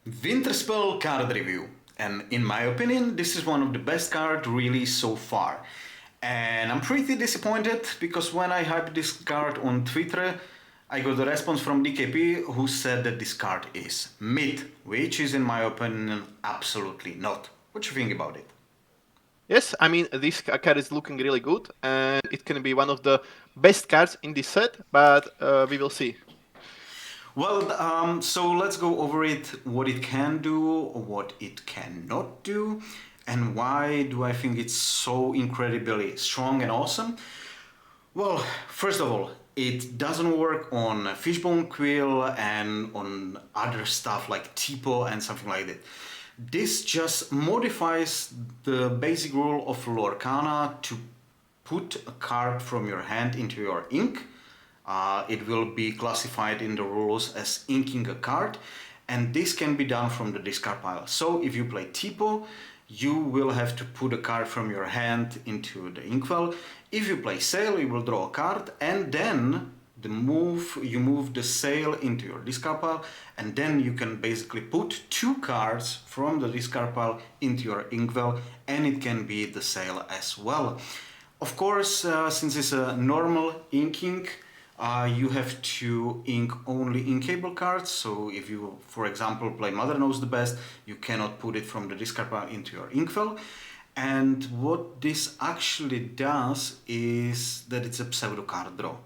Winterspell card review, and in my opinion this is one of the best card released so far. And I'm pretty disappointed because when I hyped this card on Twitter, I got a response from DKP who said that this card is mid, which is in my opinion absolutely not. What you think about it? Yes, I mean, this card is looking really good, and it can be one of the best cards in this set, but we will see. Well, so let's go over it, what it can do, what it cannot do, and why do I think it's so incredibly strong and awesome. Well, first of all, it doesn't work on Fishbone Quill and on other stuff like Tipo and something like that. This just modifies the basic rule of Lorcana to put a card from your hand into your ink. It will be classified in the rules as inking a card, and this can be done from the discard pile. So if you play Tipo, you will have to put a card from your hand into the inkwell. If you play Sail, you will draw a card, and then you move the Sail into your discard pile, and then you can basically put two cards from the discard pile into your inkwell, and it can be the Sail as well. Of course, since it's a normal inking, you have to ink only inkable cards. So if you, for example, play Mother Knows the Best, you cannot put it from the discard pile into your inkwell. And what this actually does is that it's a pseudo card draw.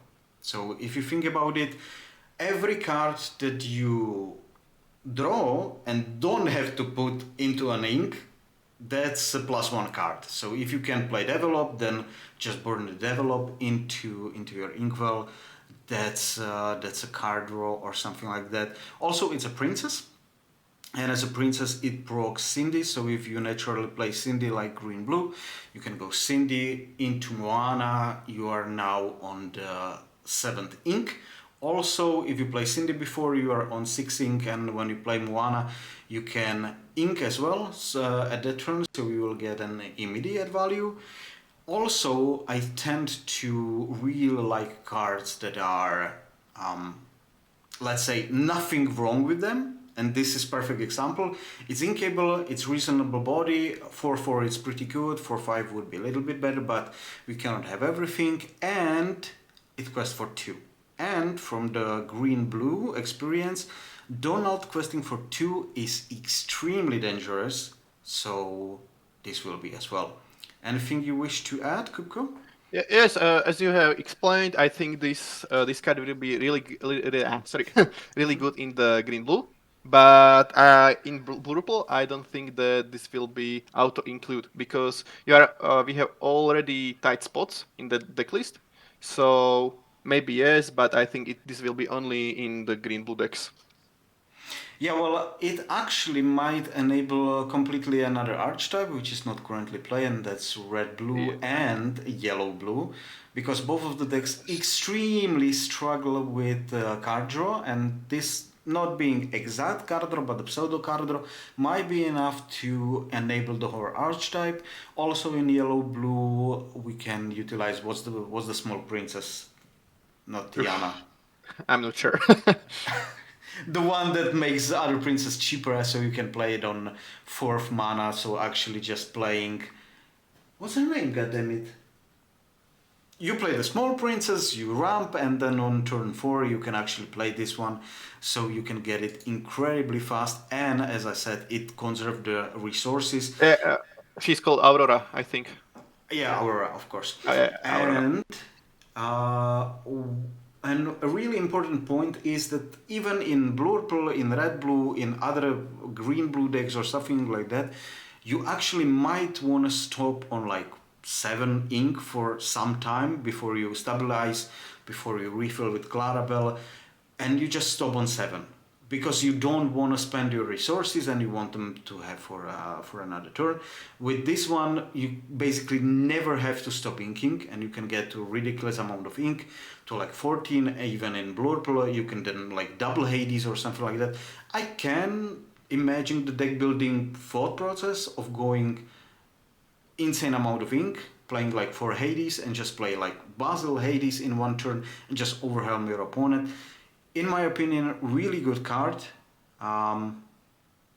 So if you think about it, every card that you draw and don't have to put into an ink, that's a +1 card. So if you can play Develop, then just burn the Develop into your inkwell. That's a card draw or something like that. Also, it's a princess, and as a princess it procs Cindy. So if you naturally play Cindy like green blue, you can go Cindy into Moana. You are now on the 7th ink. Also, if you play Cindy before, you are on 6th ink, and when you play Moana, you can ink as well at that turn, so you will get an immediate value. Also, I tend to really like cards that are, let's say, nothing wrong with them. And this is perfect example. It's inkable, it's reasonable body, 4/4 is pretty good, 4/5 would be a little bit better, but we cannot have everything. And it quests for 2. And from the green-blue experience, Donald questing for 2 is extremely dangerous, so this will be as well. Anything you wish to add, Kupko? Yes, as you have explained, I think this card will be really good in the green blue. But in blue purple, I don't think that this will be auto include because we have already tight spots in the deck list. So maybe yes, but I think this will be only in the green blue decks. Yeah, well, it actually might enable completely another archetype, which is not currently played, and that's red-blue Yeah. and yellow-blue, because both of the decks extremely struggle with card draw, and this not being exact card draw, but the pseudo card draw might be enough to enable the horror archetype. Also in yellow-blue, we can utilize what's the small princess, not Tiana. I'm not sure. The one that makes the other princess cheaper, so you can play it on 4th mana. So actually just playing, what's her name, goddammit? You play the small princess, you ramp, and then on turn 4 you can actually play this one, so you can get it incredibly fast. And as I said, it conserves the resources. She's called Aurora, I think. Yeah, Aurora, of course. Yeah, Aurora. Uh, and a really important point is that even in blue purple, in red blue, in other green blue decks or something like that, you actually might want to stop on like 7 ink for some time before you stabilize, before you refill with Clarabelle, and you just stop on 7 because you don't want to spend your resources and you want them to have for another turn. With this one, you basically never have to stop inking, and you can get to a ridiculous amount of ink, to like 14. Even in Blurple, you can then like double Hades or something like that. I can imagine the deck building thought process of going insane amount of ink, playing like 4 Hades and just play like Basil Hades in one turn and just overwhelm your opponent. In my opinion, really good card.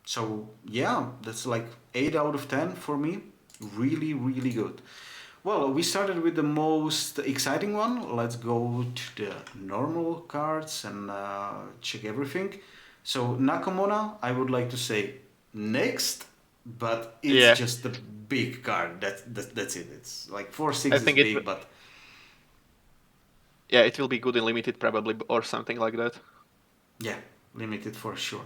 So yeah, that's like 8 out of 10 for me. Really, really good. Well, we started with the most exciting one. Let's go to the normal cards and check everything. So Nakamona, I would like to say next, but it's Yeah, just a big card. That's it. It's like I 4/6 is think big, but yeah, it will be good in limited probably or something like that. yeah, limited for sure.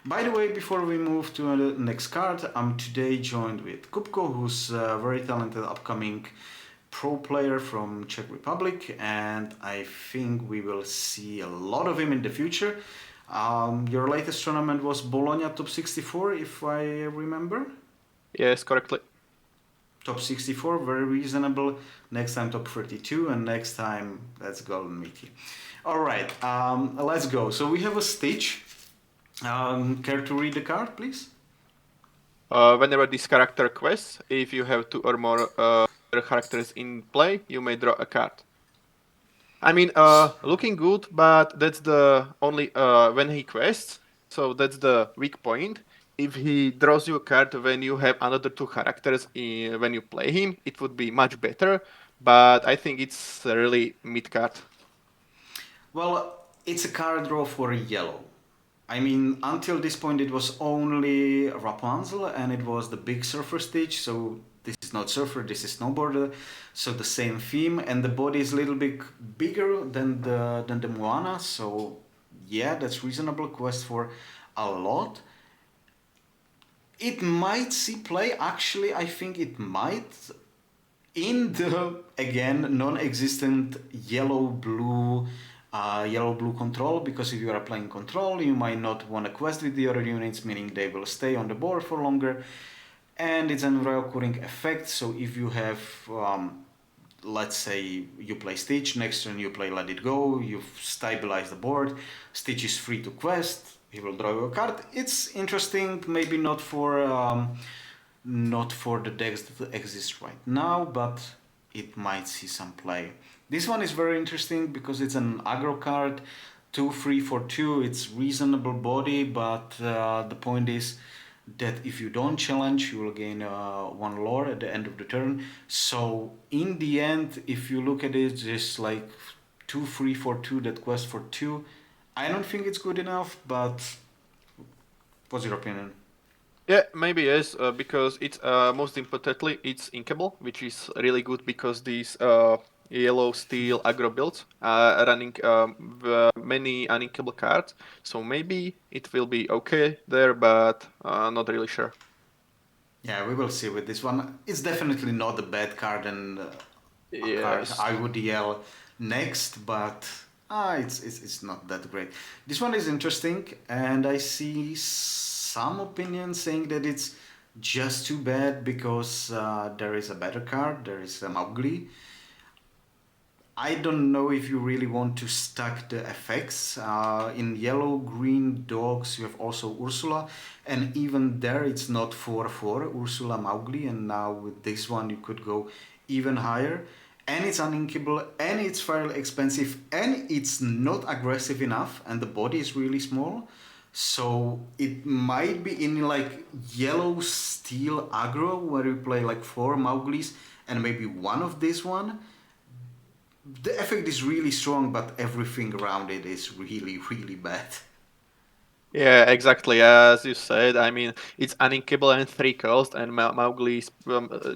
By the way, before we move to the next card, I'm today joined with Kupko, who's a very talented upcoming pro player from Czech Republic, and I think we will see a lot of him in the future. Your latest tournament was Bologna Top 64, if I remember. Yes, correctly. Top 64, very reasonable. Next time top 32, and next time let's go Mickey. All right, let's go. So we have a stage. Care to read the card, please? Whenever this character quests, if you have two or more characters in play, you may draw a card. I mean, looking good, but that's the only when he quests. So that's the weak point. If he draws you a card when you have another two characters when you play him, it would be much better. But I think it's a really mid card. Well, it's a card draw for yellow. I mean, until this point, it was only Rapunzel, and it was the big surfer stage. So this is not surfer, this is snowboarder. So the same theme, and the body is a little bit bigger than the Moana. So yeah, that's reasonable. Quest for a lot. It might see play. Actually, I think it might in the again non-existent yellow blue control, because if you are playing control you might not want to quest with the other units, meaning they will stay on the board for longer, and it's a recurring effect. So if you have let's say you play Stitch, next turn you play Let It Go, you've stabilized the board, Stitch is free to quest, he will draw you a card. It's interesting, maybe not for the decks that exist right now, but it might see some play. This one is very interesting because it's an aggro card, 2 3 for 2. It's reasonable body, but the point is that if you don't challenge, you will gain one lore at the end of the turn. So in the end, if you look at it, just like 2 3 for 2 that quest for 2. I don't think it's good enough, but what's your opinion? Yeah, maybe yes, because it's most importantly it's inkable, which is really good because these yellow steel aggro builds are running many uninkable cards. So maybe it will be okay there, but not really sure. Yeah, we will see with this one. It's definitely not a bad card and a card Yes. I would yell next, but it's not that great. This one is interesting, and I see some opinions saying that it's just too bad because there is a better card. There is Mowgli. I don't know if you really want to stack the effects. In yellow, green dogs, you have also Ursula, and even there it's not 4/4 Ursula Mowgli, and now with this one you could go even higher. And it's uninkable, and it's fairly expensive, and it's not aggressive enough, and the body is really small. So it might be in like yellow steel aggro where you play like 4 Mowglis and maybe one of this one. The effect is really strong, but everything around it is really, really bad. Yeah, exactly as you said. I mean, it's uninkable and three cost, and Mowgli is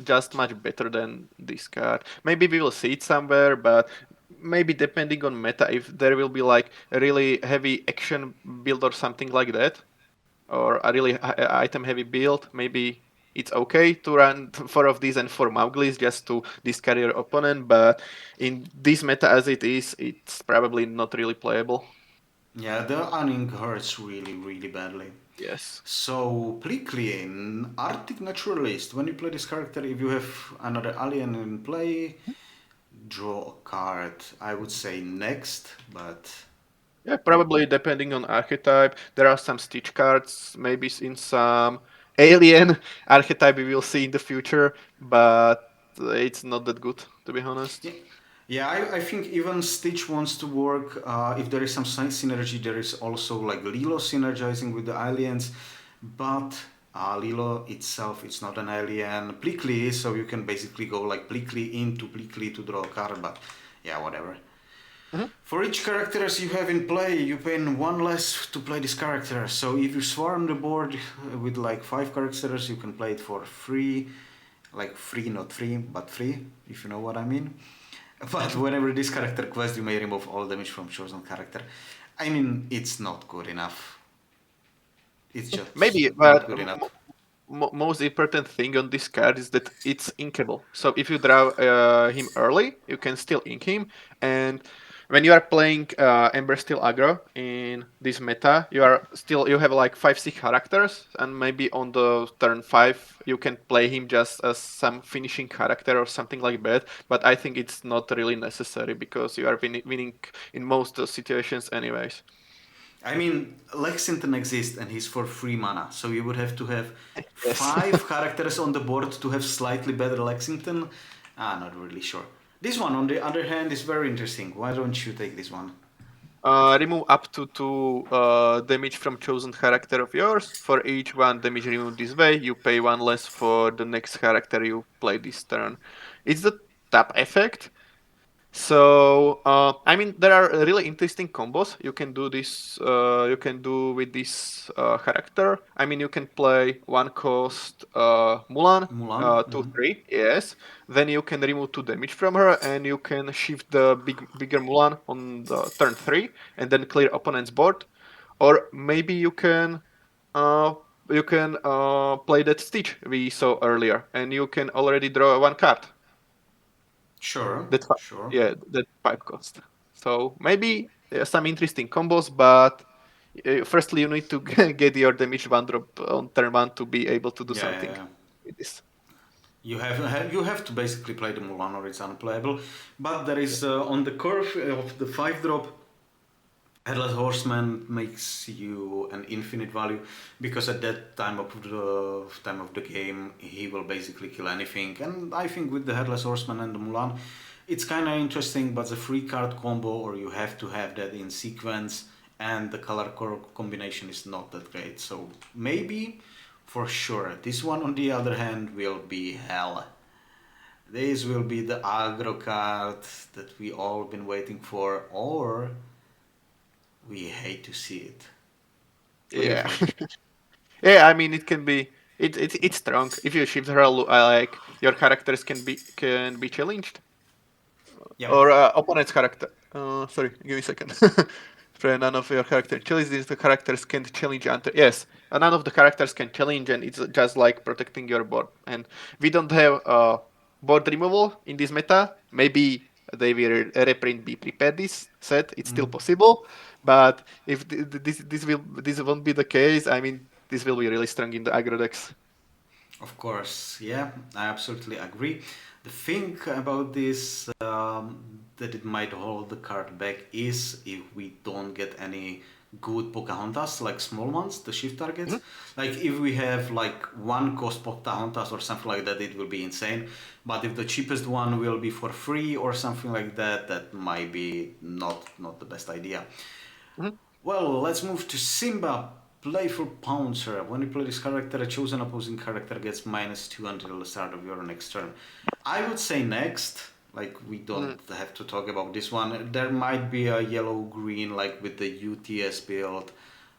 just much better than this card. Maybe we will see it somewhere, but maybe depending on meta, if there will be like a really heavy action build or something like that, or a really item heavy build, maybe it's okay to run four of these and four Mowglis just to discard your opponent. But in this meta as it is, it's probably not really playable. Yeah, the unink hurts really, really badly. Yes. So, Pleakley, an Arctic Naturalist. When you play this character, if you have another alien in play, draw a card. I would say next, but Yeah, probably depending on archetype. There are some Stitch cards, maybe in some alien archetype we will see in the future, but it's not that good, to be honest. yeah, yeah, I think even Stitch wants to work. If there is some synergy, there is also like Lilo synergizing with the aliens. but Lilo itself it's not an alien. Pleakley is, so you can basically go like Pleakley into Pleakley to draw a card, but yeah, whatever. Mhm. For each characters you have in play, you pay one less to play this character. So if you swarm the board with like 5 characters, you can play it for free. Like free, not free, but free, if you know what I mean. But whenever this character quests, you may remove all damage from chosen character. I mean, it's not good enough. It's just Maybe, not but good enough. most important thing on this card is that it's inkable. So if you draw him early, you can still ink him. And when you are playing Ember Steel aggro in this meta, you have like 5 6 characters, and maybe on the turn 5 you can play him just as some finishing character or something like that. But I think it's not really necessary because you are winning in most situations anyways. I mean, Lexington exists and he's for free mana, so you would have to have Yes. 5 characters on the board to have slightly better Lexington. Not really sure. This one, on the other hand, is very interesting. Why don't you take this one? Remove up to 2 damage from chosen character of yours. For each one damage removed this way, you pay 1 less for the next character you play this turn. It's the tap effect. So I mean, there are really interesting combos you can do this. You can do with this character. I mean, you can play 1 cost Mulan, Mulan? 2/3. Yes. Then you can remove 2 damage from her, and you can shift the bigger Mulan on the turn 3, and then clear opponent's board. Or maybe uh, you can play that Stitch we saw earlier, and you can already draw 1 card. Sure, That's sure. yeah, that's 5 cost. So maybe some interesting combos, but firstly you need to get your damage 1 drop on turn 1 to be able to do Yeah, yeah, something yeah. with this. You have to basically play the Mulan or it's unplayable. But there is on the curve of the 5 drop, Headless Horseman makes you an infinite value because at that time of the game he will basically kill anything. And I think with the Headless Horseman and the Mulan, it's kind of interesting, but the free card combo or you have to have that in sequence, and the color combination is not that great. So maybe for sure this one on the other hand will be hell. This will be the aggro card that we all been waiting for, or we hate to see it. What do you Yeah. think? Yeah, I mean it can be it's strong. If you shift her like your characters can be challenged. Yep. Or opponent's character. Sorry, give me a second. For none of your character challenges, the characters can't challenge until yes, none of the characters can challenge, and it's just like protecting your board. And we don't have board removal in this meta. Maybe they will reprint be prepared this set. It's still possible, but if this won't be the case, I mean this will be really strong in the aggro decks. Of course, yeah, I absolutely agree. The thing about this that it might hold the card back is if we don't get any good Pocahontas, like small ones, the shift targets. Mhm. Like if we have like 1 cost Pocahontas or something like that, it will be insane. But if the cheapest one will be for free or something like that, that might be not the best idea. Mhm. Well, let's move to Simba, Playful Pouncer. When you play this character, a chosen opposing character gets -2 until the start of your next turn. I would say next. Like, we don't Mm. have to talk about this one. There might be a yellow-green, like with the UTS build,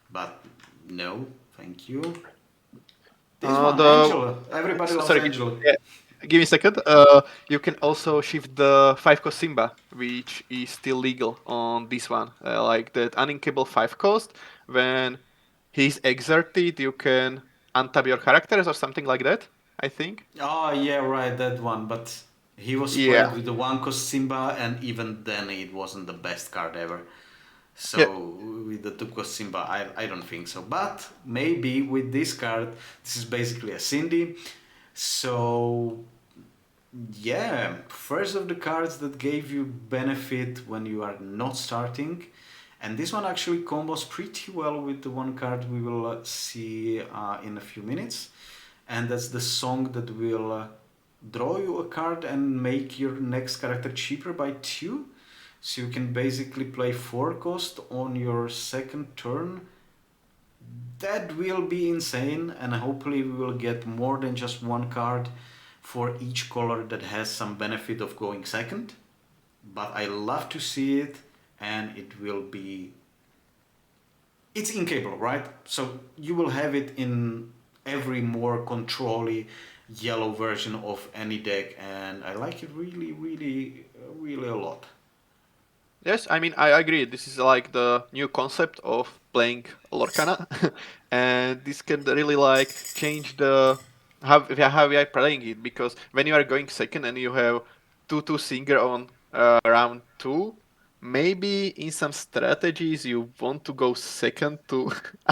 but no, thank you. This one, The Angel. Everybody loves sorry, Angel. yeah, give me a second. You can also shift the 5 cost Simba, which is still legal on this one. Like that uninkable 5 cost. When he's exerted, you can untap your characters or something like that. I think. Oh, yeah, right, that one. But he was played Yeah. with the 1 cost Simba, and even then it wasn't the best card ever. Yeah. So with the Tuco Simba, I don't think so. But maybe with this card, this is basically a Cindy. So yeah, first of the cards that gave you benefit when you are not starting. And this one actually combos pretty well with the one card we will see in a few minutes. And that's the song that will draw you a card and make your next character cheaper by 2. So you can basically play 4 cost on your second turn. That will be insane, and hopefully we will get more than just one card for each color that has some benefit of going second. But I love to see it, and it will be. It's inkable, right? So you will have it in every more controlly yellow version of any deck, and I like it really, really, really a lot. Yes, I mean I agree. This is like the new concept of playing Lorcana, and this can really like change the how we are playing it, because when you are going second and you have 2-2 singer on round two, maybe in some strategies you want to go second to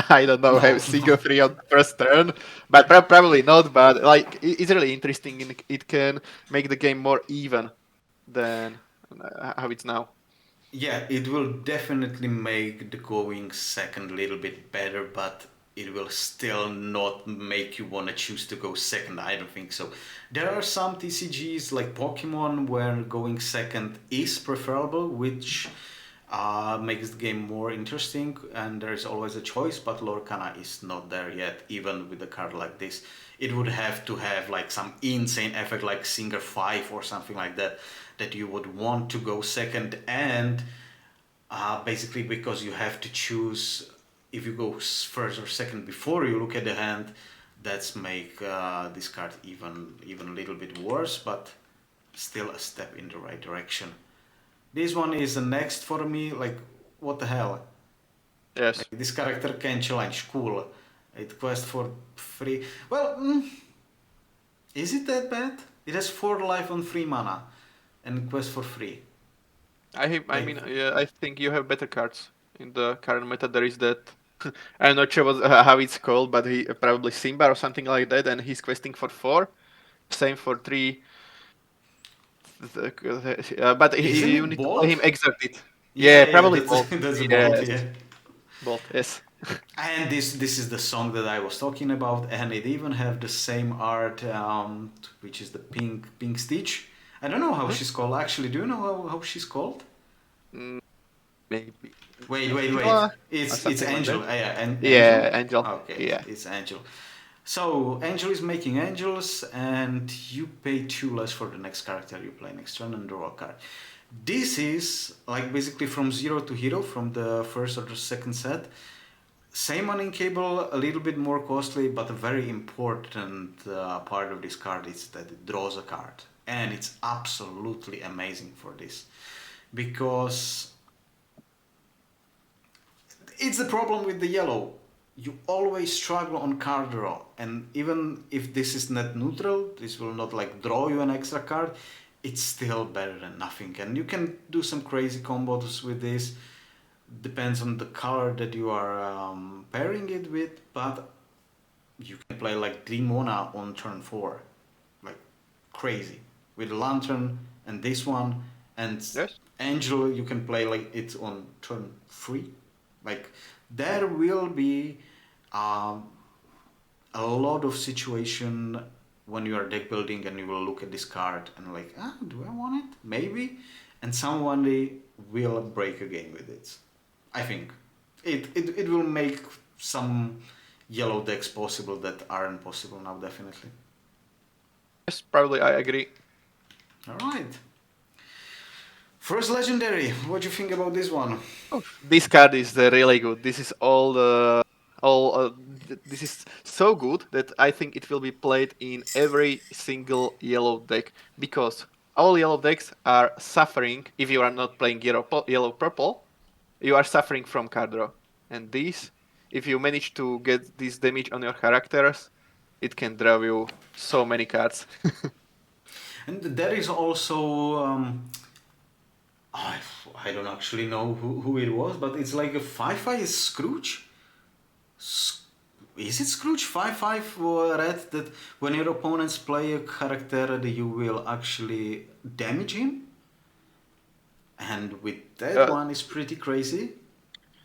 I don't know, have No, singer free on first turn, but probably not. But like it's really interesting, and it can make the game more even than how it's now. yeah, it will definitely make the going second a little bit better, but it will still not make you want to choose to go second. I don't think so. There are some TCGs like Pokemon where going second is preferable, which makes the game more interesting, and there is always a choice. But Lorcana is not there yet, even with a card like this. It would have to have like some insane effect, like Singer 5 or something like that, that you would want to go second, and basically because you have to choose if you go first or second before you look at the hand. That's make this card even a little bit worse, but still a step in the right direction. This one is the next for me. Like, what the hell? Like, Yes. this character can challenge. Cool. It quest for free. Well, is it that bad? It has 4 life on 3 mana and quest for free. I Like, mean, yeah, I think you have better cards in the current meta. There is that. I'm not sure how it's called, but he probably Simba or something like that, and he's questing for 4. Same for 3. But isn't you it need to play him bolt? exert it. Yeah, Yeah, yeah, probably that's both. that's a bolt. Yes, Yeah. both. Yes. And this is the song that I was talking about, and it even have the same art, which is the pink Stitch. I don't know how Mhm. she's called. Actually, do you know how she's called? Mm, Maybe Wait. Angela or It's something like Angel. that. Yeah, and Angel. Yeah, Angel. Okay, Yeah. it's Angel. So Angel is making angels, and you pay 2 less for the next character you play next turn and draw a card. This is like basically from zero to hero from the first or the second set. Same on Cable, a little bit more costly, but a very important part of this card is that it draws a card. And it's absolutely amazing for this. Because it's the problem with the yellow. You always struggle on card draw. And even if this is net neutral, this will not like draw you an extra card, it's still better than nothing. And you can do some crazy combos with this. Depends on the color that you are pairing it with, but you can play like Moana on turn 4, like crazy, with Lantern and this one, and Yes. Angel you can play like it on turn 3. Like, there will be um, a lot of situation when you are deck building and you will look at this card and like, do I want it? Maybe, and someone day will break a game with it. I think it will make some yellow decks possible that aren't possible now, definitely. Yes, probably I agree. All right. First legendary. What do you think about this one? Oh, this card is really good. This is all this is so good that I think it will be played in every single yellow deck, because all yellow decks are suffering. If you are not playing yellow purple, you are suffering from card draw. And this, if you manage to get this damage on your characters, it can draw you so many cards. And there is also I, I don't actually know who it was, but it's like a 5/5 is Scrooge. Is it Scrooge 5/5 red that when your opponents play a character that you will actually damage him? And with that uh, one is pretty crazy.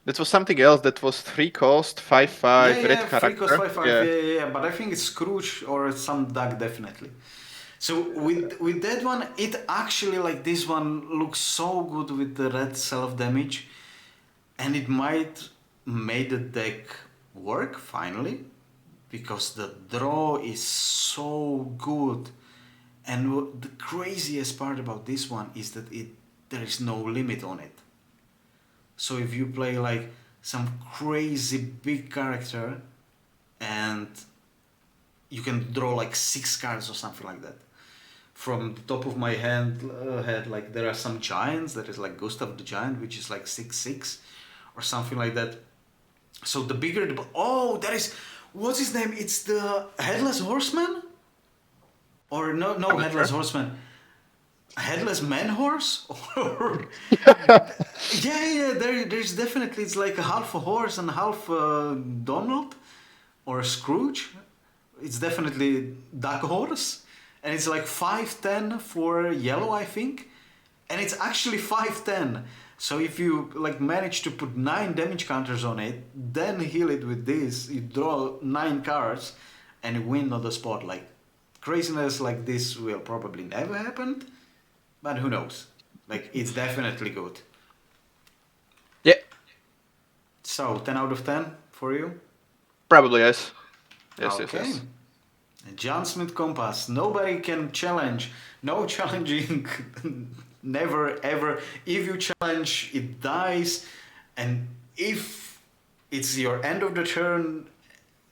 that was something else. That was 3 cost, five Yeah, five red yeah, free cost character. 5/5. Yeah. Yeah. But I think it's Scrooge or some duck definitely. So with that one, it actually like this one looks so good with the red self damage, and it might made the deck work finally, because the draw is so good. And the craziest part about this one is that there is no limit on it. So if you play like some crazy big character and you can draw like 6 cards or something like that. From the top of my head, like there are some giants. There is like Gustav the Giant, which is like 6/6 or something like that. So the bigger the there is, what's his name? It's the Headless Horseman, or no I'm not Headless sure. Horseman, Headless Man Horse, or yeah, there's definitely, it's like a half a horse and half Donald or Scrooge. It's definitely Duck Horse, and it's like 5/10 for yellow, I think, and it's actually 5/10. So if you like manage to put 9 damage counters on it, then heal it with this, you draw 9 cards, and you win on the spot. Like craziness like this will probably never happen, but who knows? Like it's definitely good. Yeah, So 10 out of 10 for you. probably yes. Yes, yes, Okay. yes. John Smith Compass. Nobody can challenge. No challenging. Never ever. If you challenge, it dies. And if it's your end of the turn,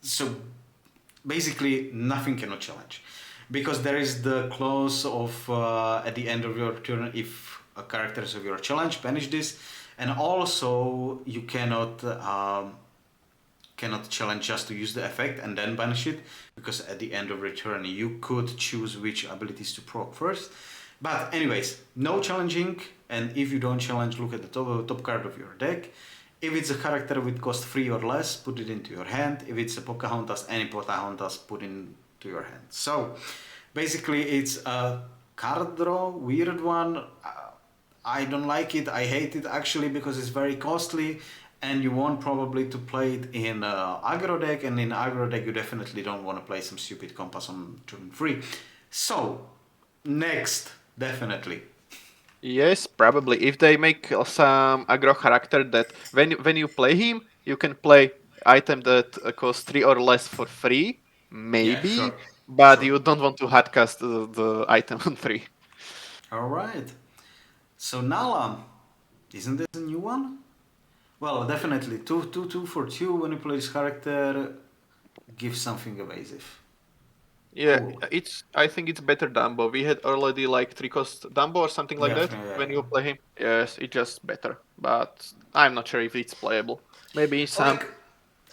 so basically nothing cannot challenge. Because there is the clause of at the end of your turn, if a characters of your challenge, banish this. And also you cannot challenge just to use the effect and then banish it, because at the end of return you could choose which abilities to proc first. But anyways, no challenging, and if you don't challenge, look at the top card of your deck. If it's a character with cost 3 or less, put it into your hand. If it's a Pocahontas, any Pocahontas, put into your hand. So basically it's a card draw, weird one. I don't like it, I hate it actually, because it's very costly, and you want probably to play it in aggro deck, and in aggro deck you definitely don't want to play some stupid compass on turn 3. So, next, definitely. Yes, probably. If they make some aggro character that when you play him, you can play item that costs 3 or less for free, Yeah, sure. maybe, but Sure. you don't want to hardcast the item on free. Alright. So Nala, isn't this a new one? Well, definitely. 2 for 2 when you play this character, give something evasive. Yeah, Cool. it's. I think it's better Dumbo. We had already like 3 cost Dumbo or something like Yeah, that yeah, when yeah. you play him. Yes, it's just better, but I'm not sure if it's playable. Maybe some Like,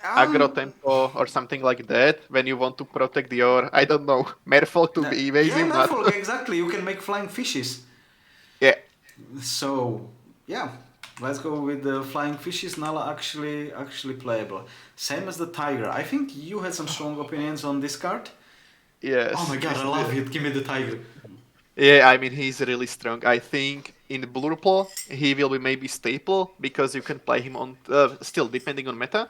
aggro um, tempo or something like that when you want to protect your, I don't know, Merfolk to be yeah, evasive, but Merfolk, exactly. You can make flying fishes. yeah. So yeah, let's go with the flying fishes. Nala actually playable. Same as the tiger. I think you had some strong opinions on this card. Oh my Yes, god, this I is love it. Give me the tiger. yeah, I mean he's really strong. I think in Blue Pool he will be maybe staple because you can play him on still depending on meta,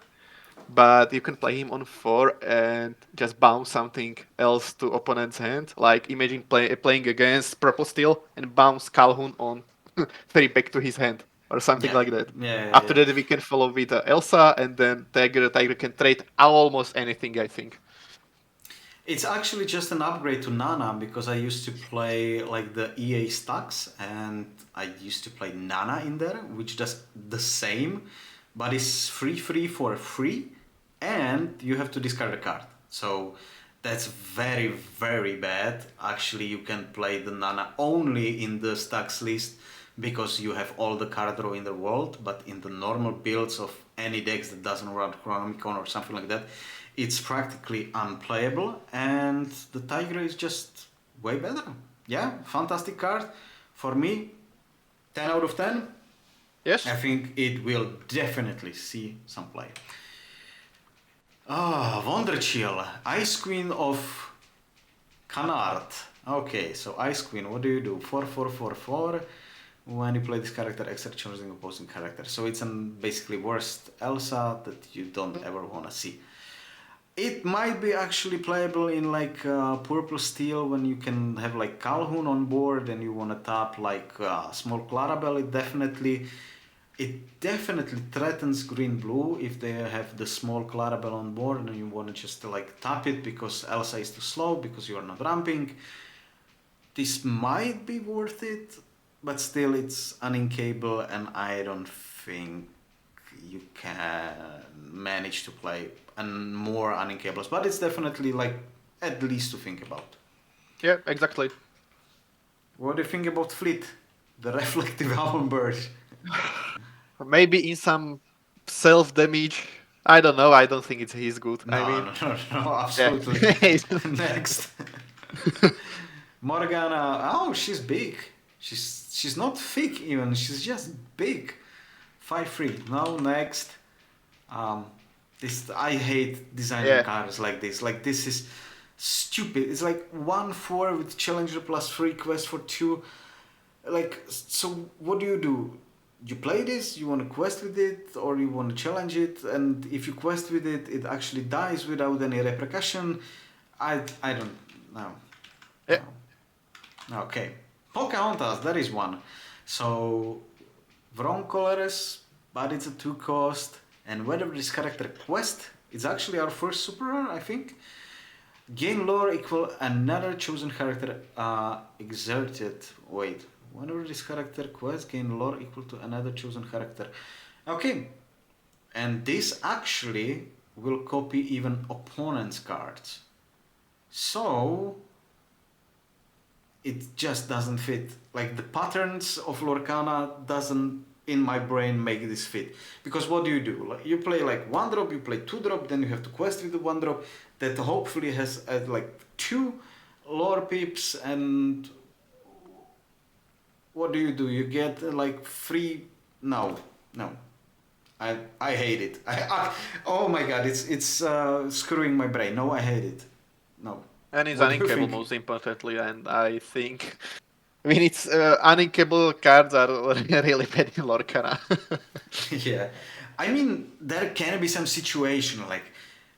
but you can play him on 4 and just bounce something else to opponent's hand. Like imagine playing against Purple Steel and bounce Calhoun on 3 back to his hand or something Yeah, like that. yeah, yeah, After yeah. that we can follow with Elsa and then Tiger can trade almost anything I think. It's actually just an upgrade to Nana, because I used to play like the EA stacks, and I used to play Nana in there, which does the same, but it's free for free, and you have to discard a card. So that's very very bad. Actually, you can play the Nana only in the stacks list, because you have all the card draw in the world, but in the normal builds of any decks that doesn't run Chronomicon or something like that, it's practically unplayable, and the Tiger is just way better. Yeah, fantastic card. For me, 10 out of 10. I Yes? think it will definitely see some play. Ah, Wonderchill, Ice Queen of Canard. Okay, so Ice Queen, what do you do? 4/4/4/4. When you play this character, extra choosing opposing character. So it's basically worst Elsa that you don't ever want to see. It might be actually playable in like Purple Steel, when you can have like Calhoun on board and you want to tap like small Clarabelle. It definitely it definitely threatens green-blue if they have the small Clarabelle on board and you want to just like tap it because Elsa is too slow because you are not ramping. This might be worth it, but still it's uninkable and I don't think you can manage to play and more uninkables. But it's definitely like at least to think about. Yeah, exactly. What do you think about Fleet? The reflective album bird. Maybe in some self damage. I don't know. I don't think he's good. I No, mean, no, no, no, yeah. absolutely. Next. Morgana. Oh, she's big. She's not thick even. She's just big. 5-3. Now next. Um, this I hate designing Yeah. cards like this. Like this is stupid. It's like 1-4 with challenger plus 3 quest for 2. Like, so what do? You play this, you want to quest with it, or you want to challenge it, and if you quest with it, it actually dies without any repercussion. I don't know. Yeah. No. Okay. Pocahontas, that is one. So, wrong colors, but it's a 2 cost, and whenever this character quest, it's actually our first super rare, I think. Gain lore equal another chosen character exerted. Wait, whenever this character quest, gain lore equal to another chosen character. Okay, and this actually will copy even opponent's cards. So it just doesn't fit. Like the patterns of Lorcana doesn't in my brain make this fit. Because what do? Like, you play like 1-drop, you play 2-drop, then you have to quest with the 1-drop that hopefully has like 2 lore pips, and what do? You get like 3. No. I hate it. Oh my god, it's screwing my brain. No, I hate it. No. And it's What do you uninkable think? most importantly, and I think. I mean, it's uninkable cards are really bad in Lorcana. Yeah, I mean there can be some situation like,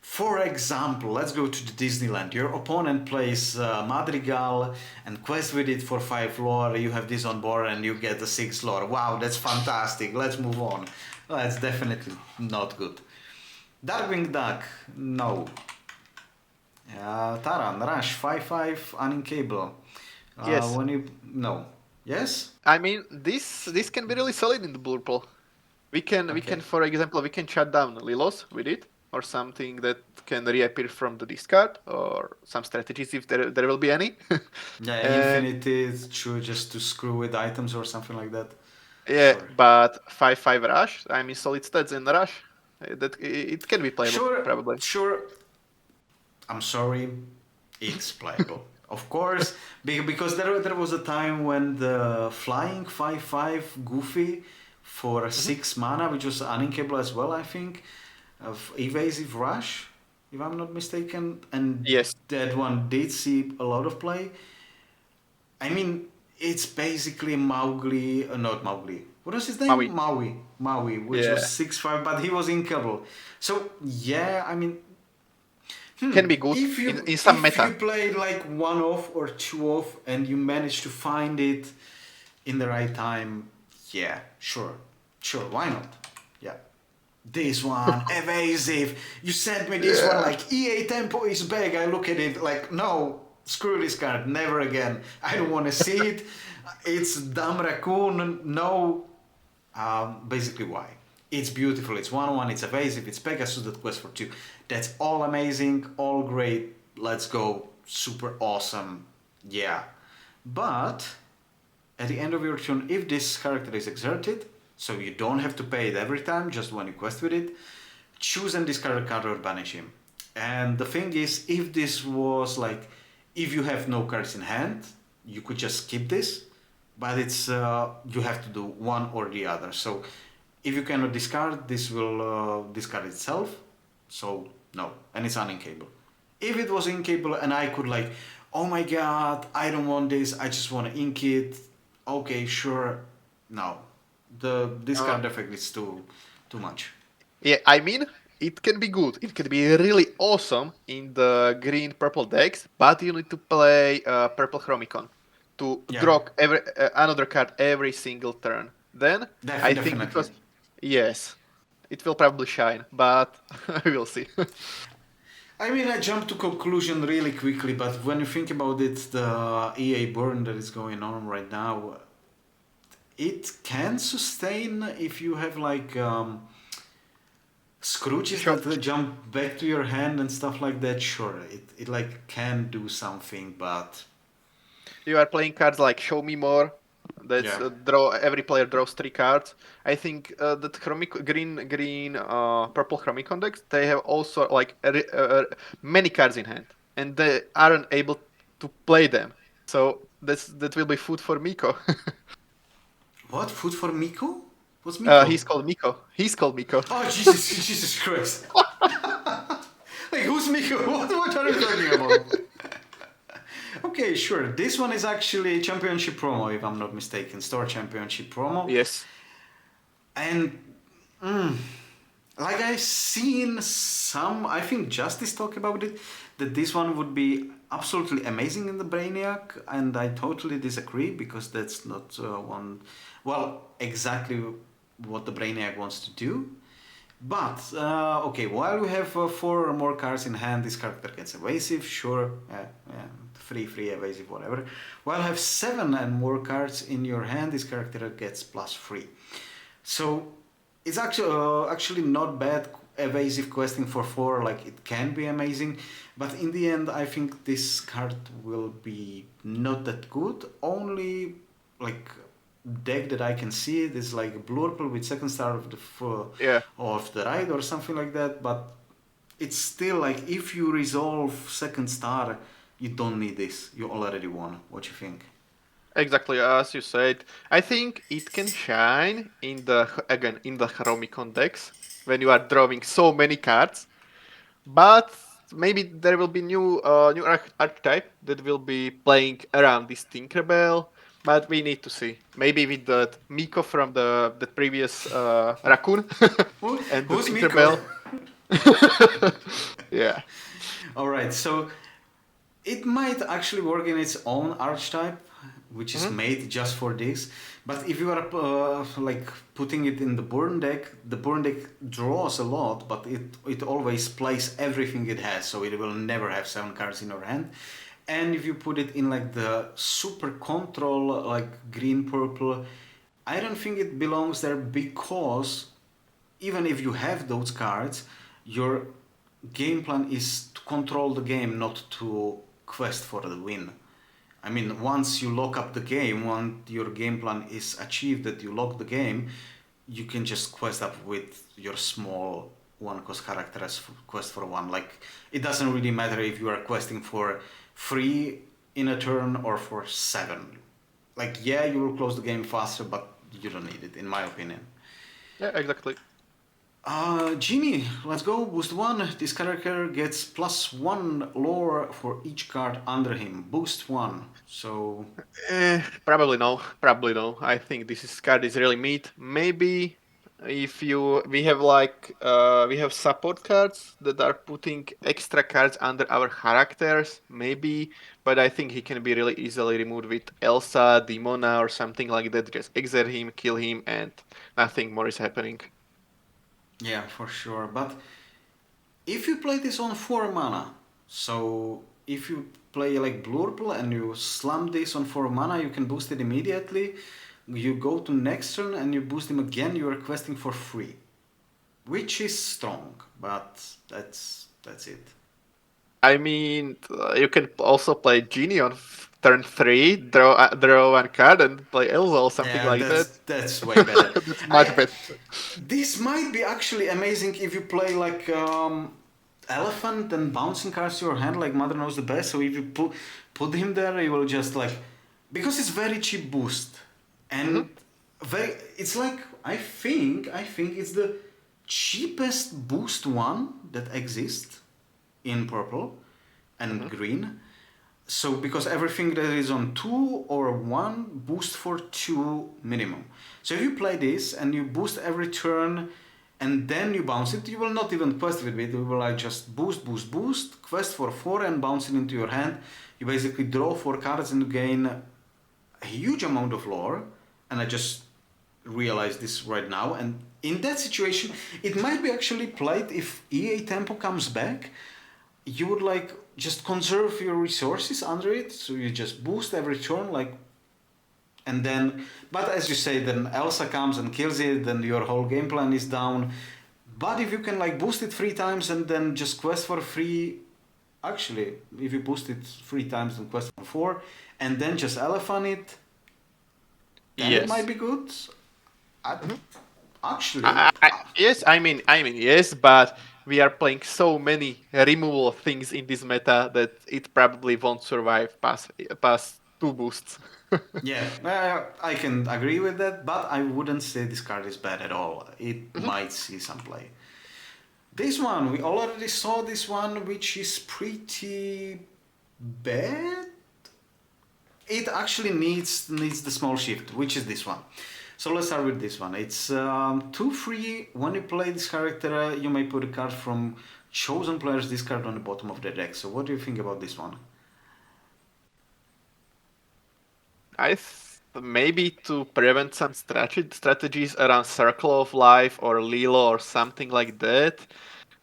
for example, let's go to the Disneyland. Your opponent plays Madrigal and quest with it for 5 lore. You have this on board and you get the 6 lore. Wow, that's fantastic. Let's move on. That's definitely not good. Darkwing Duck, no. Taran, Rush, 5-5, uninkable. Yes. When you no, yes, I mean, this can be really solid in the blue pool. We can, okay. for example, we can shut down Lilos with it, or something that can reappear from the discard, or some strategies if there will be any. Yeah, And Infinity, true, just to screw with items or something like that. yeah, Sure. but 5/5 rush. I mean, solid stats in rush. That it can be playable Sure, probably. sure. I'm sorry, it's playable. Of course, because there was a time when the flying 5-5 Goofy for Mhm. 6 mana, which was uninkable as well, I think, of evasive rush, if I'm not mistaken, and Yes. that one did see a lot of play. I mean, it's basically Mowgli, not Mowgli. What was his name? Maui. Maui, which was Yeah. 6-5, but he was inkable. So yeah, I mean, Can be good if in you some if you meta. play like 1-off or 2-off and you manage to find it in the right time, yeah, sure, why not? Yeah. This one, evasive. You sent me this one Yeah. like EA Tempo is back. I look at it like, no, screw this card, never again. I don't want to see it. It's dumb raccoon. No. Basically, why? It's beautiful. It's 1-1. It's evasive. It's Pegasus that quest for 2. That's all amazing, all great. Let's go. Super awesome. Yeah. But at the end of your turn, if this character is exerted, so you don't have to pay it every time, just when you quest with it, choose and discard a card or banish him. And the thing is, if this was like, if you have no cards in hand, you could just skip this, but it's you have to do one or the other. So if you cannot discard, this will discard itself. So no, and it's uninkable. If it was inkable and I could like, oh my god, I don't want this, I just want to ink it. Okay, sure. No, the Uh, discard effect is too much. yeah, I mean, it can be good. It can be really awesome in the green purple decks, but you need to play purple Chromicon to Yeah, draw every another card every single turn. Then I think definitely. Yes, it will probably shine, but we'll see. I mean, I jumped to conclusion really quickly, but when you think about it, the EA burn that is going on right now, it can sustain if you have like Scrooges Sure. that jump back to your hand and stuff like that. Sure, it like can do something, but You are playing cards like Show Me More. That's yeah. draw. Every player draws 3 cards. I think that purple Chromicon decks, they have also like many cards in hand, and they aren't able to play them. So that will be food for Meeko. What food for Miko? What's Miko? He's called Meeko. He's called Meeko. Oh Jesus, Jesus Christ! Like who's Miko? What are you talking about? Okay, sure. This one is actually championship promo, if I'm not mistaken. Store championship promo. Yes. And mm, like I've seen some, I think Justice talk about it, that this one would be absolutely amazing in the Brainiac, and I totally disagree because that's not exactly what the Brainiac wants to do. But, okay, while we have 4 more cards in hand, this character gets evasive, sure, free, evasive, whatever. While you have 7 and more cards in your hand, this character gets +3. So, it's actually not bad evasive questing for 4, like it can be amazing. But in the end, I think this card will be not that good. Only, like, deck that I can see it is like Blurple with second star Yeah. of the right or something like that, but it's still like if you resolve second star, you don't need this. You already won. What you think? Exactly as you said. I think it can shine in the Chromicon decks when you are drawing so many cards. But maybe there will be new archetype that will be playing around this Tinker Bell. But we need to see. Maybe with the Meeko from the previous raccoon and the Who's Tinker Miko? Bell. Yeah. All right, so it might actually work in its own archetype, which is Mhm. made just for this. But if you are like putting it in the burn deck draws a lot, but it always plays everything it has, so it will never have 7 cards in your hand. And if you put it in like the super control, like green purple, I don't think it belongs there because even if you have those cards, your game plan is to control the game, not to quest for the win. I mean, once you lock up the game, once your game plan is achieved, that you lock the game, you can just quest up with your small one cost character as quest for 1. Like, it doesn't really matter if you are questing for 3 in a turn or for 7. Like, yeah, you will close the game faster, but you don't need it, in my opinion. Yeah, exactly. Genie, let's go. Boost 1. This character gets +1 lore for each card under him. Boost 1. So, Probably no. Probably no. I think card is really meat. Maybe if you we have support cards that are putting extra cards under our characters, maybe. But I think he can be really easily removed with Elsa, Demona, or something like that. Just exert him, kill him, and nothing more is happening. yeah, for sure. But if you play this on 4 mana, so if you play like Blurple and you slam this on 4 mana, you can boost it immediately. You go to next turn and you boost him again, you are questing for free. Which is strong, but that's it. I mean, you can also play Genie on turn 3, draw 1 card, and play Elsa or something Yeah, like that. that's way better. That's much I better. This might be actually amazing if you play like elephant and bouncing cards to your hand, like Mother knows the best. So if you put him there, you will just like because it's very cheap boost Hmm. and very. It's like I think it's the cheapest boost one that exists in purple and Hmm. green. So because everything that is on 2 or 1 boost for 2 minimum. So if you play this and you boost every turn and then you bounce it, you will not even quest with it. You will like just boost, quest for 4 and bounce it into your hand. You basically draw 4 cards and gain a huge amount of lore. And I just realized this right now. And in that situation, it might be actually played if EA Tempo comes back. You would like just conserve your resources under it, so you just boost every turn, like, and then. But as you say, then Elsa comes and kills it, then your whole game plan is down. But if you can like boost it 3 times and then just quest for free, actually, if you boost it 3 times and quest for 4, and then just elephant it, then it might Yes. be good. I, Mhm. actually, Yes, I mean, yes, but we are playing so many removal things in this meta that it probably won't survive past 2 boosts. yeah, I can agree with that, but I wouldn't say this card is bad at all. It Mhm. might see some play. This one, we already saw this one, which is pretty bad. It actually needs the small shift, which is this one. So let's start with this one. It's 2 free. When you play this character, you may put a card from chosen player's discard on the bottom of the deck. So what do you think about this one? Maybe to prevent some strategies around Circle of Life or Lilo or something like that.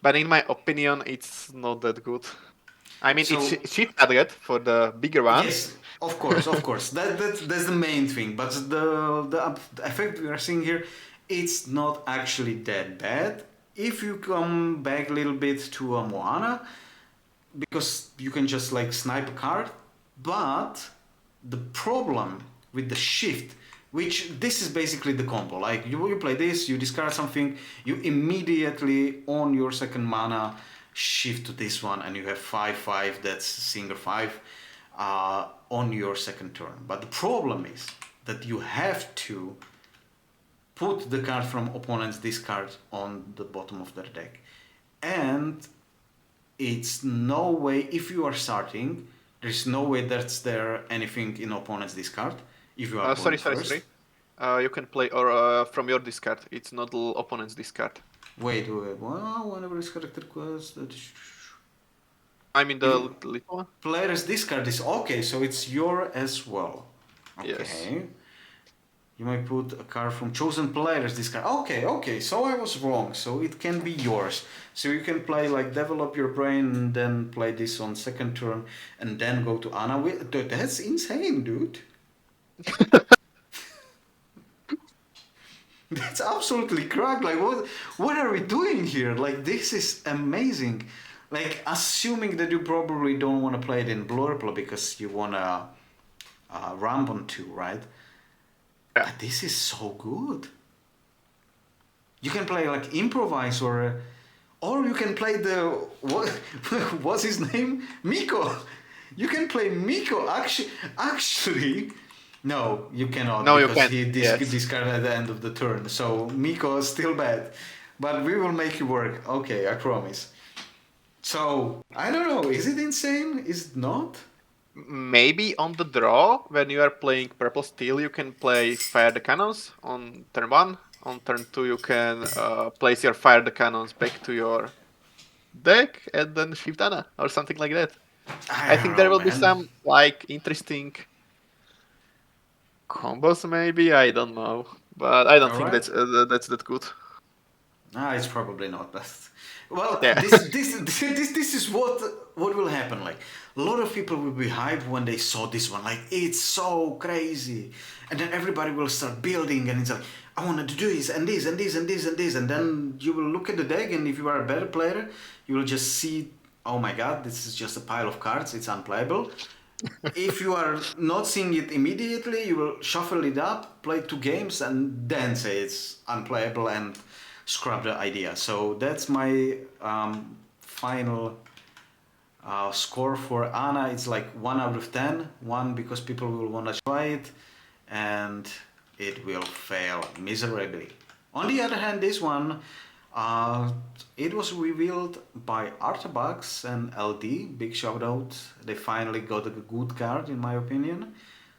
But in my opinion, it's not that good. I mean, it's So shift target for the bigger ones. yes, of course, of course. That's the main thing. But the effect we are seeing here, it's not actually that bad. If you come back a little bit to a Moana, because you can just like snipe a card, but the problem with the shift, which this is basically the combo, like you play this, you discard something, you immediately on your second mana shift to this one, and you have 5/5, that's single 5 on your second turn. But the problem is that you have to put the card from opponent's discard on the bottom of their deck, and it's no way, if you are starting, there's no way that's there anything in opponent's discard if you are going Sorry. first. You can play or from your discard. It's not the opponent's discard. Wait, well, whenever this character quest, I mean if the you, little one. player's discard is okay, so it's your as well. Yes. Okay, you might put a card from chosen player's discard. Okay, so I was wrong, so it can be yours. So you can play like develop your brain and then play this on second turn and then go to Anna. That's insane, dude. That's absolutely correct. Like, what are we doing here? Like, this is amazing. Like, assuming that you probably don't want to play it in Blurple because you want to ramp on 2, right? Yeah. But this is so good. You can play like improvise or you can play the what? What's his name? Meeko. You can play Meeko. Actually, no, you cannot No, you because can't. he Yes. discarded at the end of the turn. So Meeko is still bad, but we will make it work. Okay, I promise. So I don't know. Is it insane? Is it not? Maybe on the draw, when you are playing Purple Steel, you can play Fire the Cannons on turn 1. On turn 2, you can place your Fire the Cannons back to your deck and then shift Anna or something like that. I I don't think there know, will be man. some like interesting combos, maybe. I don't know, but I don't All think right. that's that good. Ah, it's probably not. But well, Yeah. this is what will happen. Like a lot of people will be hyped when they saw this one. Like it's so crazy, and then everybody will start building, and it's like I want to do this and this and this and this and this, and then you will look at the deck, and if you are a better player, you will just see, oh my god, this is just a pile of cards. It's unplayable. If you are not seeing it immediately, you will shuffle it up, play 2 games, and then say it's unplayable and scrub the idea. So that's my final score for Anna. It's like 1 out of 10. 1 because people will want to try it, and it will fail miserably. On the other hand, this one, uh, it was revealed by Artabugs and LD. Big shout out. They finally got a good card, in my opinion.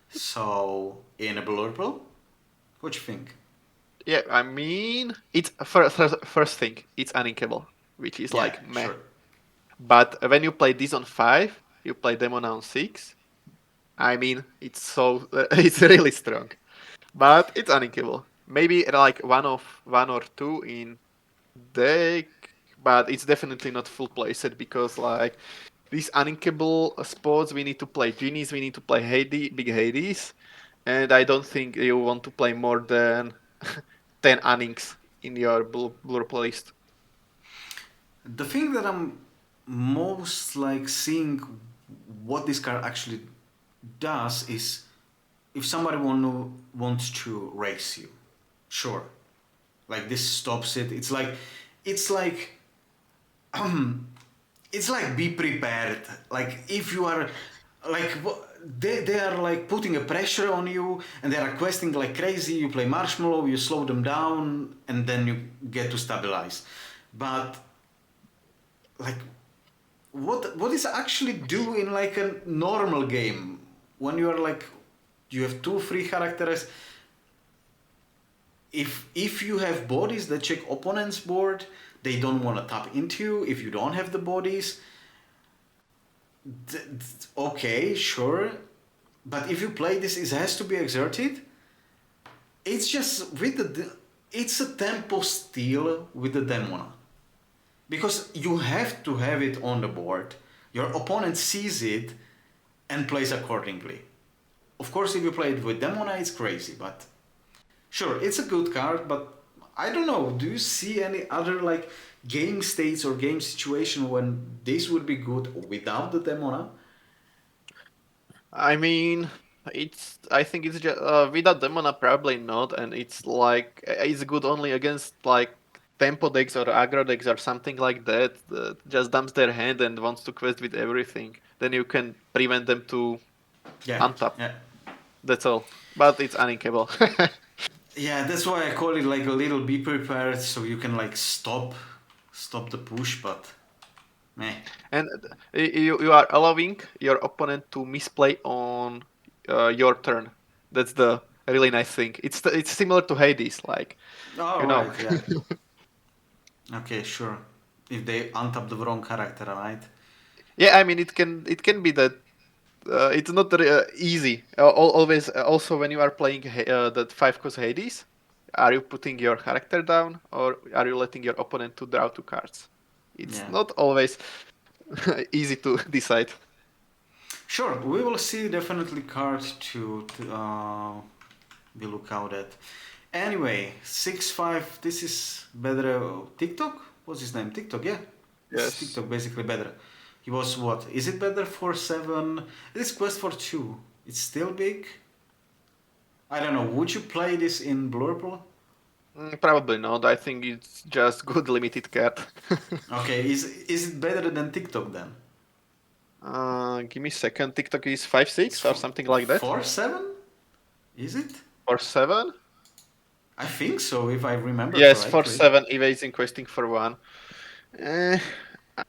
So, in a blurple, what you think? Yeah, I mean, it's first thing, it's uninkable, which is Yeah, like meh. sure. But when you play this on 5, you play Demon on 6. I mean, it's so it's really strong, but it's uninkable. maybe like one or two in deck, but it's definitely not full playset because like these uninkable spots we need to play Genies, we need to play big Hades, and I don't think you want to play more than 10 uninks in your blue playlist. The thing that I'm most like seeing what this card actually does is if somebody wants to race you, sure, like this stops it. It's like it's like be prepared. Like if you are like they are like putting a pressure on you and they are questing like crazy. You play Marshmallow, you slow them down, and then you get to stabilize. But like what is actually do in like a normal game when you are like you have two free characters. If you have bodies that check opponent's board, they don't want to tap into you. If you don't have the bodies, okay, sure. But if you play this, it has to be exerted. It's just with it's a tempo steal with the Demona. Because you have to have it on the board. Your opponent sees it and plays accordingly. Of course, if you play it with Demona, it's crazy, but sure, it's a good card, but I don't know. Do you see any other like game states or game situation when this would be good without the Demona? I mean, I think it's just without Demona probably not, and it's like it's good only against like tempo decks or aggro decks or something like that just dumps their hand and wants to quest with everything. Then you can prevent them to Yeah, untap. yeah. That's all. But it's uninkable. Yeah, that's why I call it like a little be prepared so you can like stop the push, but meh. And you are allowing your opponent to misplay on your turn. That's the really nice thing. It's similar to Hades, like Oh you know. right, yeah. Okay, sure. If they untap the wrong character, right? Yeah, I mean it can be that it's not easy. Always also when you are playing that 5 cost Hades, are you putting your character down or are you letting your opponent to draw 2 cards? It's Yeah. not always easy to decide. Sure, we will see definitely card to be look out at. Anyway, 6-5. This is better. TikTok? What's his name? TikTok, yeah. This is Yes. TikTok basically better. He was what? Is it better for 7? It is quest for 2. It's still big. I don't know. Would you play this in Blurple? Probably not. I think it's just good limited card. Okay, is it better than TikTok then? Give me a second. TikTok is 5-6 or something like that. 4-7? Is it? Or 7? I think so, if I remember Yes, for correctly. 7 evading questing for 1. Eh,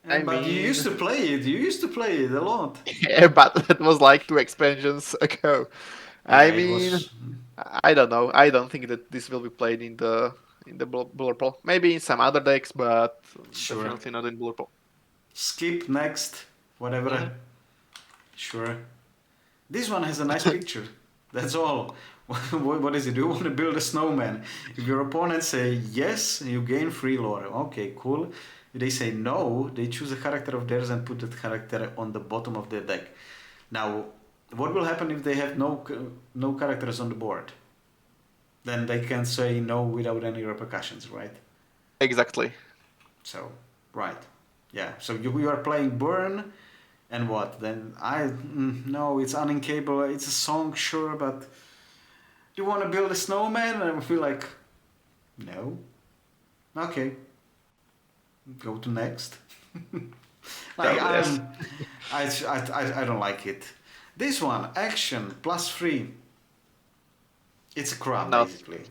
Yeah, I but you used mean, to play it. You used to play it a lot. yeah, but that was like 2 expansions ago. Yeah, I it mean, was. I don't know. I don't think that this will be played in the Blur Pool. Maybe in some other decks, but Sure. definitely not in Blur Pool. Skip next. Whatever. Mhm. Sure. This one has a nice picture. That's all. What is it? Do you want to build a snowman? If your opponent say yes, you gain free lore. Okay, cool. If they say no, they choose a character of theirs and put that character on the bottom of their deck. Now, what will happen if they have no characters on the board? Then they can say no without any repercussions, right? Exactly. So, right. Yeah. So you are playing Burn, and what? Then no, it's uninkable. It's a song, sure, but you want to build a snowman? And I feel like, no. Okay, go to next. Like Probably yes. I don't like it. This one, action +3. It's a crap Not. basically.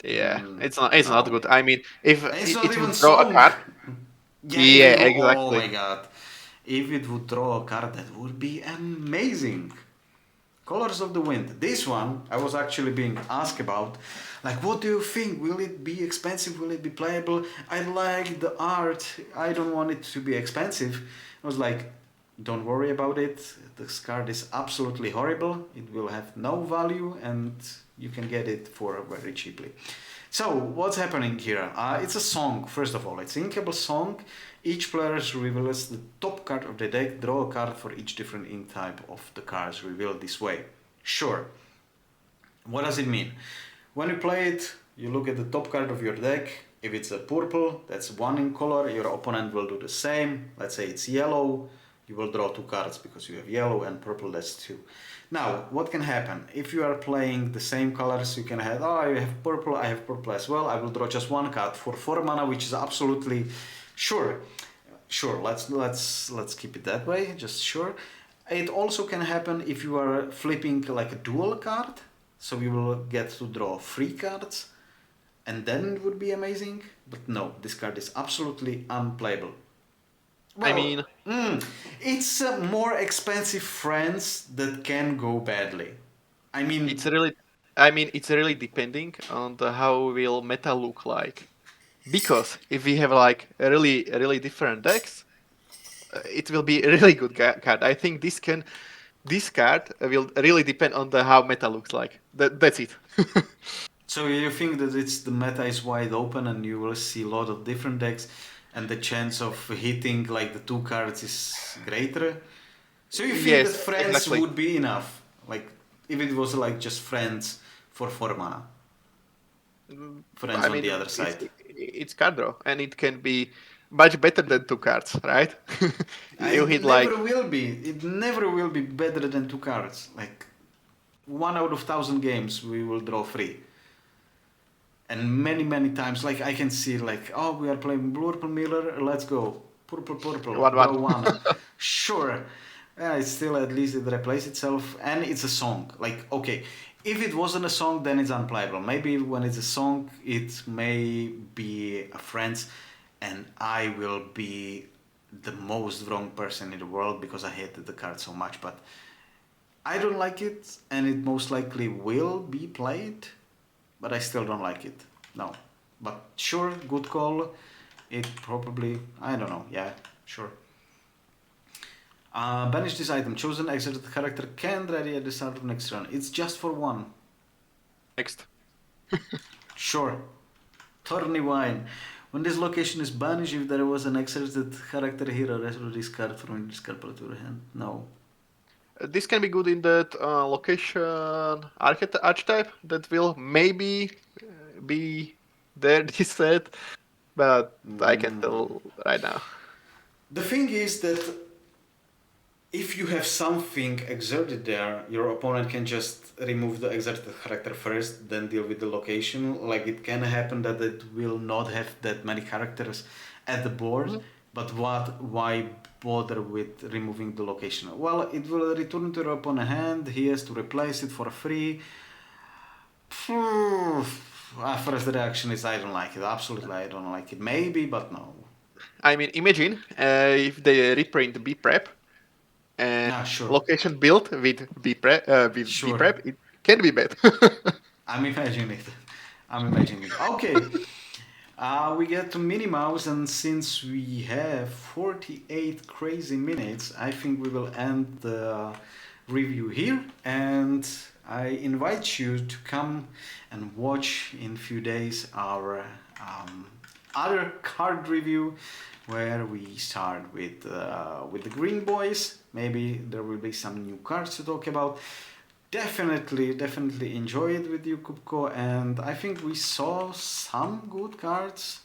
Yeah, it's not. It's not No, good. I mean, if and it's not it even would draw a song. card. Yeah, if Yeah, it would, oh exactly. my god, if it would draw a card, that would be amazing. Colors of the Wind. This one I was actually being asked about. Like, what do you think? Will it be expensive? Will it be playable? I like the art. I don't want it to be expensive. I was like, Don't worry about it. This card is absolutely horrible. It will have no value and you can get it for very cheaply. So, what's happening here? It's a song, first of all. It's an inkable song. Each player reveals the top card of the deck. Draw a card for each different ink type of the cards revealed this way. Sure. What does it mean? When you play it, you look at the top card of your deck. If it's a purple, that's one in color. Your opponent will do the same. Let's say it's yellow. You will draw two cards because you have yellow, and purple, that's two. Now, what can happen? If you are playing the same colors, you can have, oh, I have purple as well. I will draw just one card for 4 mana, which is absolutely sure. Sure, let's keep it that way, just sure. It also can happen if you are flipping like a dual card, so you will get to draw 3 cards, and then it would be amazing. But no, this card is absolutely unplayable. I Well, mean, it's more expensive friends that can go badly. I mean, it's really depending on how will meta look like. Because if we have like really different decks, it will be a really good card. I think this card will really depend on how meta looks like. That's it. so you think that it's the meta is wide open and you will see a lot of different decks, and the chance of hitting like the 2 cards is greater. So you think that Yes, friends exactly. would be enough? Like if it was like just friends for 4 mana, friends I on the mean, other side. it's card draw, and it can be much better than 2 cards, right? You It hit like never will be. It never will be better than 2 cards. Like 1 out of 1,000 games we will draw 3. And many times, like I can see, like, oh, we are playing Blurple Miller, let's go. Purple, 1-1. draw 1. Sure. Yeah, it's still at least it replaces itself, and it's a song. Like, okay, if it wasn't a song, then it's unplayable. Maybe when it's a song, it may be a friends, and I will be the most wrong person in the world because I hated the card so much. But I don't like it, and it most likely will be played, but I still don't like it. No. But sure, good call. It probably, I don't know, yeah, sure. Banish this item. Chosen exited character can ready at the start of next turn. It's just for 1. Next. Sure. Thorny Wine. When this location is banished, if there was an exited character here, a rest of this card from this card put to your hand. No. This can be good in that location archetype that will maybe be there this set, but I can't tell right now. The thing is that if you have something exerted there, your opponent can just remove the exerted character first, then deal with the location. Like it can happen that it will not have that many characters at the board, Mhm. but why bother with removing the location? Well, it will return to your opponent's hand, he has to replace it for free. First reaction is I don't like it, absolutely I don't like it. Maybe, but no. I mean, imagine if they reprint B prep and Yeah, sure, location built with B sure. prep, it can be bad. I'm imagining it. I'm imagining it. Okay. We get to Minnie Mouse, and since we have 48 crazy minutes, I think we will end the review here. And I invite you to come and watch in a few days our other card review, where we start with the Green Boys. Maybe there will be some new cards to talk about. Definitely enjoy it with you, Kupko, and I think we saw some good cards.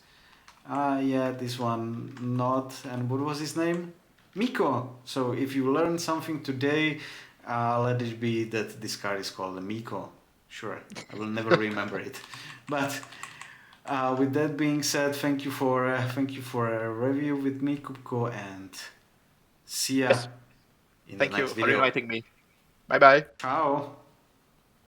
Yeah, this one not, and what was his name? Meeko. So if you learned something today, let it be that this card is called a Meeko. Sure, I will never remember it. But with that being said, thank you for a review with me, Kupko, and see ya Yes. in the Thank you next for video. inviting me. Bye bye. Ciao.